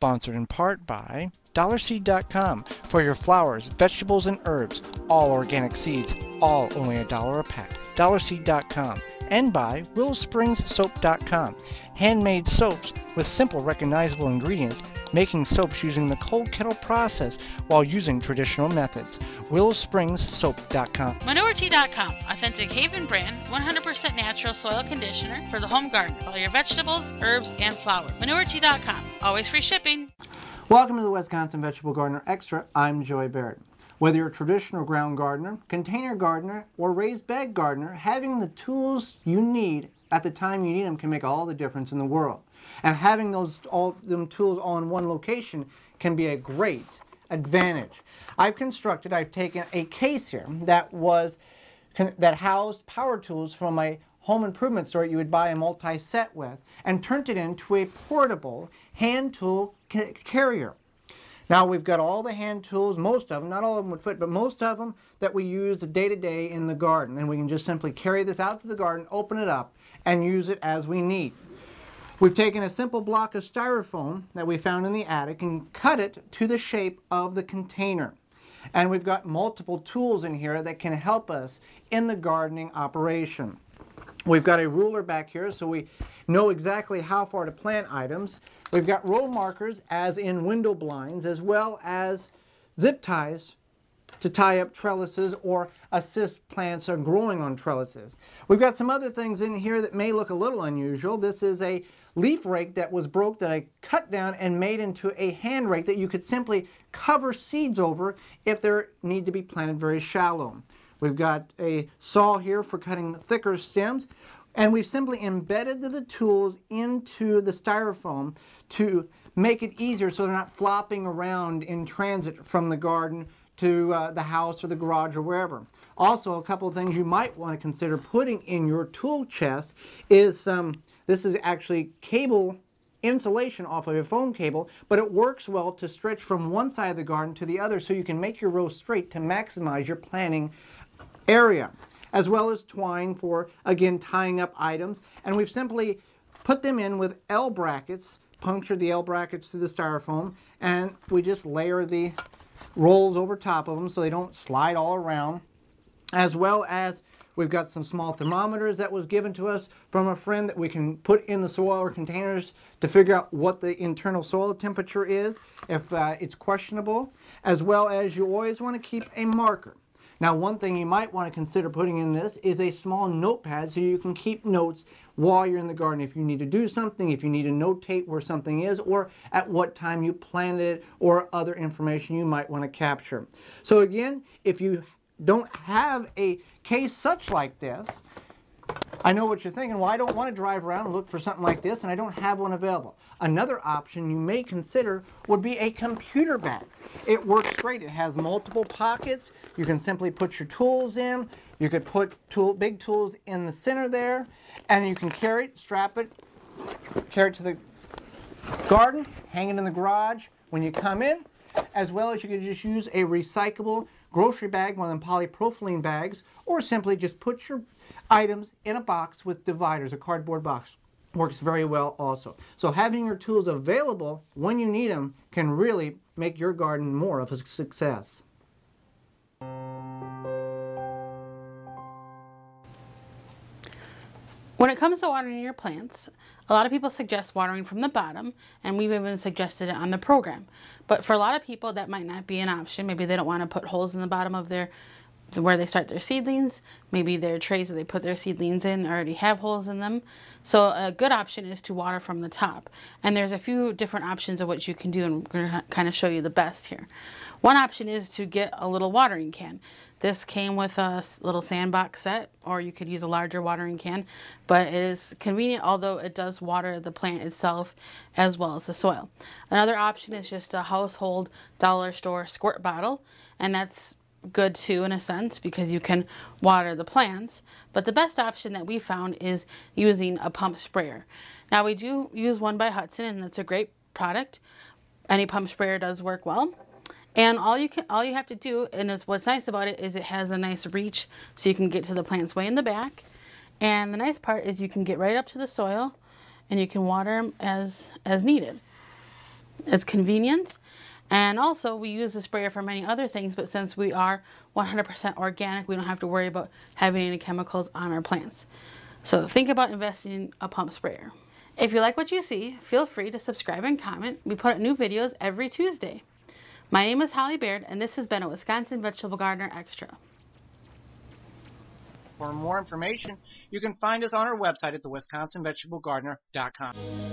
sponsored in part by DollarSeed.com for your flowers, vegetables, and herbs. All organic seeds, all only $1 a pack. DollarSeed.com. And by WillowSpringsSoap.com. Handmade soaps with simple, recognizable ingredients, making soaps using the cold kettle process while using traditional methods. WillowSpringsSoap.com. ManureTea.com, authentic Haven brand, 100% natural soil conditioner for the home garden, for all your vegetables, herbs, and flowers. ManureTea.com, always free shipping. Welcome to the Wisconsin Vegetable Gardener Extra. I'm Joy Barrett. Whether you're a traditional ground gardener, container gardener, or raised bed gardener, having the tools you need at the time you need them can make all the difference in the world. And having all them tools all in one location can be a great advantage. I've taken a case here that housed power tools from a home improvement store you would buy a multi-set with, and turned it into a portable hand tool carrier. Now we've got all the hand tools, most of them, not all of them would fit, but most of them that we use day to day in the garden. And we can just simply carry this out to the garden, open it up, and use it as we need. We've taken a simple block of styrofoam that we found in the attic and cut it to the shape of the container. And we've got multiple tools in here that can help us in the gardening operation. We've got a ruler back here so we know exactly how far to plant items. We've got row markers, as in window blinds, as well as zip ties to tie up trellises or assist plants on growing on trellises. We've got some other things in here that may look a little unusual. This is a leaf rake that was broke that I cut down and made into a hand rake that you could simply cover seeds over if they need to be planted very shallow. We've got a saw here for cutting thicker stems. And we've simply embedded the tools into the styrofoam to make it easier so they're not flopping around in transit from the garden to the house or the garage or wherever. Also, a couple of things you might want to consider putting in your tool chest is this is actually cable insulation off of a foam cable, but it works well to stretch from one side of the garden to the other so you can make your row straight to maximize your planting area, as well as twine for, again, tying up items. And we've simply put them in with L brackets, punctured the L brackets through the styrofoam, and we just layer the rolls over top of them so they don't slide all around. As well as we've got some small thermometers that was given to us from a friend that we can put in the soil or containers to figure out what the internal soil temperature is if it's questionable. As well as you always want to keep a marker. Now, one thing you might want to consider putting in this is a small notepad so you can keep notes while you're in the garden. If you need to do something, if you need to notate where something is, or at what time you planted it, or other information you might want to capture. So again, if you don't have a case such like this, I know what you're thinking, well, I don't want to drive around and look for something like this, and I don't have one available. Another option you may consider would be a computer bag. It works great. It has multiple pockets. You can simply put your tools in. You could put big tools in the center there, and you can carry it, strap it, carry it to the garden, hang it in the garage when you come in, as well as you could just use a recyclable grocery bag, one of them polypropylene bags, or simply just put your items in a box with dividers, a cardboard box. Works very well also. So having your tools available when you need them can really make your garden more of a success. When it comes to watering your plants, a lot of people suggest watering from the bottom, and we've even suggested it on the program. But for a lot of people, that might not be an option. Maybe they don't want to put holes in the bottom of where they start their seedlings. Maybe their trays that they put their seedlings in already have holes in them. So a good option is to water from the top. And there's a few different options of what you can do, and we're going to kind of show you the best here. One option is to get a little watering can. This came with a little sandbox set, or you could use a larger watering can, but it is convenient, although it does water the plant itself as well as the soil. Another option is just a household dollar store squirt bottle, and that's good too in a sense because you can water the plants. But the best option that we found is using a pump sprayer. Now we do use one by Hudson, and that's a great product. Any pump sprayer does work well. And all you have to do, and what's nice about it, is it has a nice reach so you can get to the plants way in the back. And the nice part is you can get right up to the soil and you can water them as needed. It's convenient. And also, we use the sprayer for many other things, but since we are 100% organic, we don't have to worry about having any chemicals on our plants. So think about investing in a pump sprayer. If you like what you see, feel free to subscribe and comment. We put out new videos every Tuesday. My name is Holly Baird, and this has been a Wisconsin Vegetable Gardener Extra. For more information, you can find us on our website at thewisconsinvegetablegardener.com.